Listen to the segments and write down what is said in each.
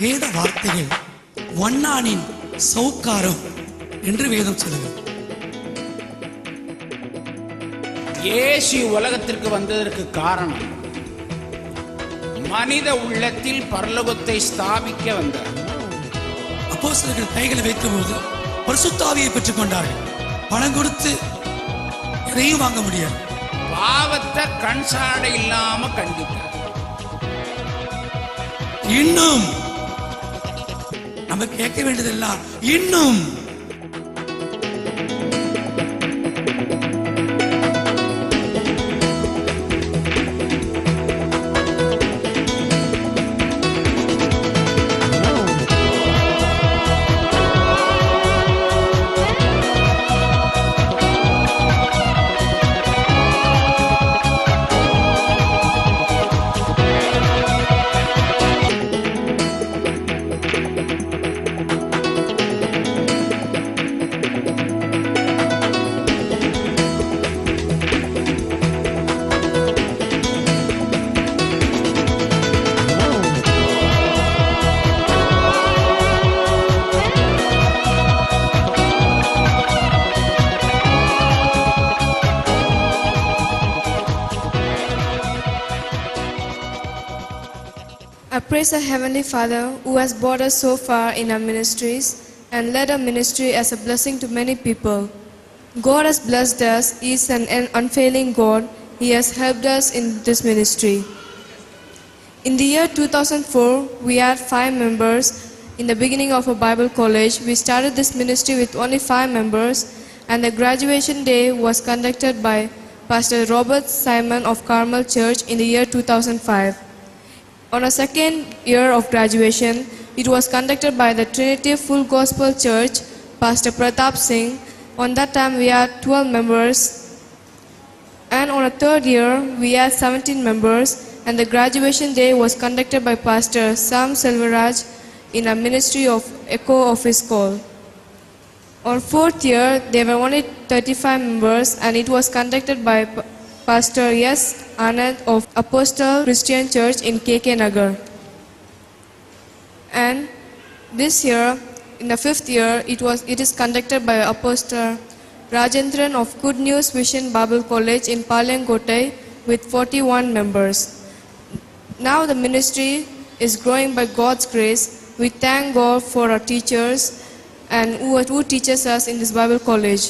வேத வார்த்தைகள் வண்ணானின் சௌக்காரம் என்று வேதம் சொல்லுகிறது. இயேசு உலகத்திற்கு வந்ததற்கு காரணம் மனித உள்ளத்தில் பரலோகத்தை ஸ்தாபிக்க வந்தார். அப்போஸ்தலர்கள் கைகளை வைத்தபோது பரிசுத்த ஆவியை பெற்றுக் கொண்டார்கள். பணம் கொடுத்து எதையும் வாங்க முடியாது. பாவத்தை கண் சாடை இல்லாம கண்டித்தார். இன்னும் நம்ம கேட்க வேண்டியதெல்லாம் இன்னும் I praise our Heavenly Father who has brought us so far in our ministries and led our ministry as a blessing to many people. God has blessed us. He is an unfailing God. He has helped us in this ministry. In the year 2004, we had 5 members. In the beginning of our Bible college, we started this ministry with only 5 members, and the graduation day was conducted by Pastor Robert Simon of Carmel Church in the year 2005. On our second year of graduation, it was conducted by the Trinity Full Gospel Church, Pastor Pratap Singh. On that time, we had 12 members. And on our third year, we had 17 members, and the graduation day was conducted by Pastor Sam Selvaraj in a ministry of Echo of His Call. On fourth year, there were only 35 members, and it was conducted by Pastor S. Anand of Apostle Christian Church in KK Nagar. And this year, in the 5th year, it is conducted by Apostle Rajendran of Good News Vision Bible College in Palangotai with 41 members. Now the ministry is growing by God's grace. We thank God for our teachers and who teaches us in this Bible college.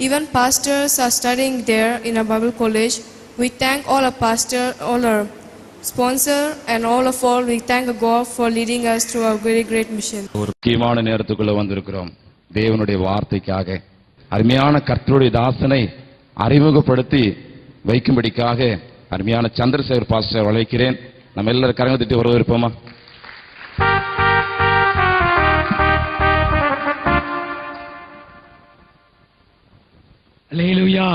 Even pastors are studying there in our Bible college. We thank all our pastor, all our sponsor, and all of all, we thank God for leading us through our very great mission. ஒரு முக்கியமான நேரத்துக்குள்ள வந்திருக்கிறோம். தேவனுடைய வார்த்தைக்காக அருமையான கர்த்தருடைய தாசனை அறிமுகப்படுத்தி வைக்கும்படிக்காக அருமையான சந்திரசேகர் பாஸ்டர் அழைக்கிறேன். நம்ம எல்லாரும் கரங்களை தட்டி வரவேற்போமா? அல்லேலூயா.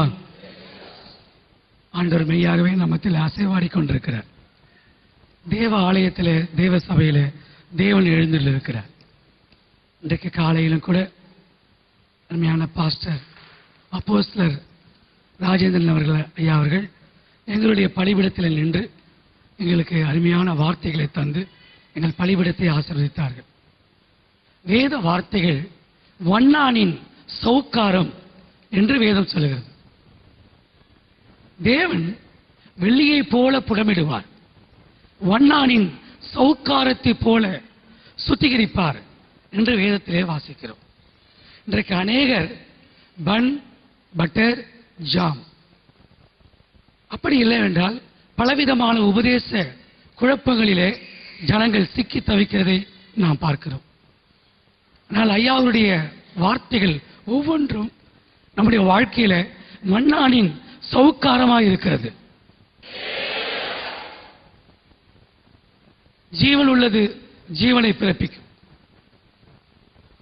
ஆண்டவர் மெய்யாகவே நம்மத்தில் அசைவாடி கொண்டிருக்கிறார். தேவ ஆலயத்தில், தேவ சபையில் தேவன் எழுந்திருக்கிறார். இன்றைக்கு காலையிலும் கூட அருமையான பாஸ்டர் அப்போஸ்தலர் ராஜேந்திரன் அவர்கள் ஐயா அவர்கள் எங்களுடைய பலிபீடத்தில் நின்று எங்களுக்கு அருமையான வார்த்தைகளை தந்து எங்கள் பலிபீடத்தை ஆசீர்வதித்தார்கள். வேத வார்த்தைகள் வண்ணானின் சௌக்காரம் என்று வேதம் சொல்லுகிறது. தேவன் வெள்ளியை போல புடமிடுவார், வண்ணானின் சௌக்காரத்தை போல சுத்திகரிப்பார் என்று வேதத்திலே வாசிக்கிறோம். இன்றைக்கு அநேகர் பன், பட்டர், ஜாம் அப்படி இல்லை என்றால் பலவிதமான உபதேச குழப்பங்களிலே ஜனங்கள் சிக்கி தவிக்கிறதை நாம் பார்க்கிறோம். ஆனால் ஐயாவுடைய வார்த்தைகள் ஒவ்வொன்றும் நம்முடைய வாழ்க்கையில மண்ணானின் சௌக்காரமாக இருக்கிறது. ஜீவன் உள்ளது ஜீவனை பிறப்பிக்கும்.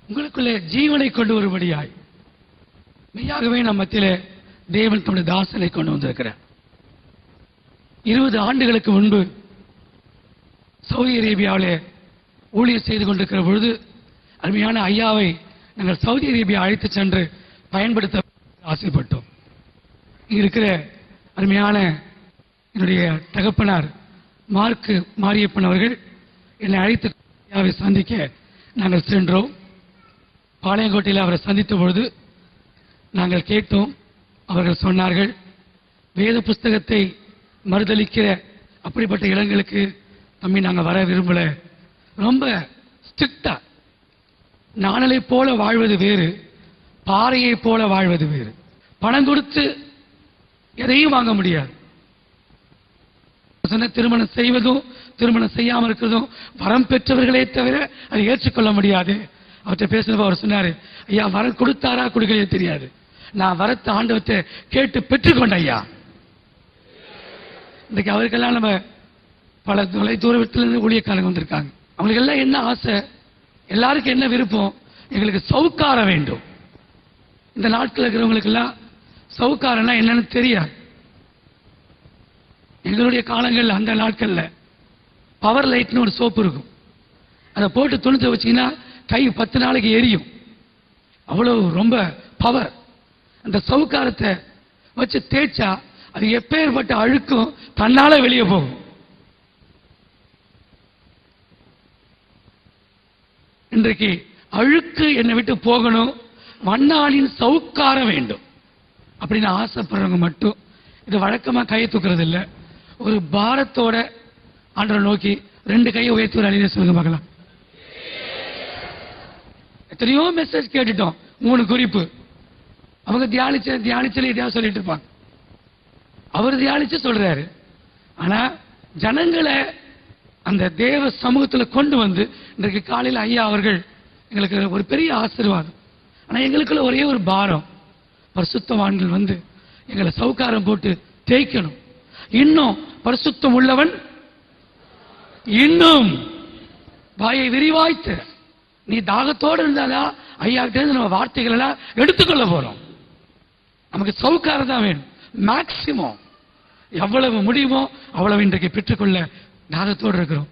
உங்களுக்குள்ளே ஜீவனை கொண்டு வரும்படியாய் மெய்யாகவே நம் மத்தியிலே தேவன் தம்முடைய தாசனை கொண்டு வந்திருக்கிறார். 20 ஆண்டுகளுக்கு முன்பு சவுதி அரேபியாவிலே ஊழியர் செய்து கொண்டிருக்கிற பொழுது அருமையான ஐயாவை நாங்கள் சவுதி அரேபியா அழைத்து சென்று பயன்படுத்த ஆசைப்பட்டோம். இங்க இருக்கிற அருமையான என்னுடைய தகப்பனார் மார்க்கு மாரியப்பன் அவர்கள் என்னை அழைத்து ஐயாவை சந்திக்க நாங்கள் சென்றோம். பாளையங்கோட்டையில் அவரை சந்தித்த பொழுது நாங்கள் கேட்டோம். அவர்கள் சொன்னார்கள், வேத புஸ்தகத்தை மறுதலிக்கிற அப்படிப்பட்ட இடங்களுக்கு தம்பி நாங்கள் வர விரும்பல. ரொம்ப ஸ்ட்ரிக்டா, நாணலை போல வாழ்வது வேறு, பாறையை போல வாழ்வது வேறு. பணம் கொடுத்து எதையும் வாங்க முடியாது. திருமணம் செய்வதும் திருமணம் செய்யாமல் இருக்கிறதும் வரம் பெற்றவர்களே தவிர அதை ஏற்றுக்கொள்ள முடியாது. அவர்கிட்ட பேசுறப்ப அவர் சொன்னாரு, ஐயா வரம் கொடுத்தாரா கொடுக்கலையே தெரியாது, நான் வரத்தை ஆண்டவத்தை கேட்டு பெற்றுக்கொண்டேன் ஐயா. இன்றைக்கு அவருக்கெல்லாம் நம்ம பல தொலை தூரத்திலிருந்து ஊழியக்காரங்க வந்திருக்காங்க. அவங்களுக்கு எல்லாம் என்ன ஆசை, எல்லாருக்கும் என்ன விருப்பம், எங்களுக்கு சவுக்காரம் வேண்டும். இந்த நாட்கள் இருக்கிறவங்களுக்கு எல்லாம் சவுக்காரம்னா என்னன்னு தெரியாது. எங்களுடைய காலங்களில் அந்த நாட்கள்ல பவர் லைட்னு ஒரு சோப்பு இருக்கும். அதை போட்டு துணித்து வச்சீங்கன்னா கை 10 நாளைக்கு எரியும். அவ்வளவு ரொம்ப பவர். அந்த சவுக்காரத்தை வச்சு தேய்ச்சா அது எப்பேற்பட்ட அழுக்கும் தன்னால வெளியே போகும். இன்றைக்கு அழுக்கு என்னை விட்டு போகணும், மண்ணாளின் சவுக்காரம் வேண்டும் அப்படின்னு ஆசைப்படுறவங்க மட்டும் இது வழக்கமா கையை தூக்குறது இல்லை. ஒரு பாரத்தோட ஆண்டவரை நோக்கி 2 கையை உயர்த்தி ஒரு அழிய சொல்லுங்க பார்க்கலாம். எத்தனையோ மெசேஜ் கேட்டுட்டோம், 3 குறிப்பு. அவங்க தியானிச்சல இதையா சொல்லிட்டு இருப்பாங்க. அவர் தியானிச்சு சொல்றாரு. ஆனா ஜனங்களை அந்த தேவ சமூகத்துல கொண்டு வந்து இன்றைக்கு காலையில் ஐயா அவர்கள் எங்களுக்கு ஒரு பெரிய ஆசீர்வாதம். ஆனா எங்களுக்குள்ள ஒரே ஒரு பாரம், பரிசுத்தவான்கள் வந்து எங்களை சவுக்காரம் போட்டு தேய்க்கணும். இன்னும் பரிசுத்தம் உள்ளவன் இன்னும் வாயை விரிவாய்த்து, நீ தாகத்தோடு இருந்தாதான் ஐயா கிட்ட இருந்து நம்ம வார்த்தைகள் எல்லாம் எடுத்துக்கொள்ள போறோம். நமக்கு சவுக்காரம் தான் வேணும். மேக்சிமம் எவ்வளவு முடியுமோ அவ்வளவு இன்றைக்கு பெற்றுக்கொள்ள தாகத்தோடு இருக்கிறோம்.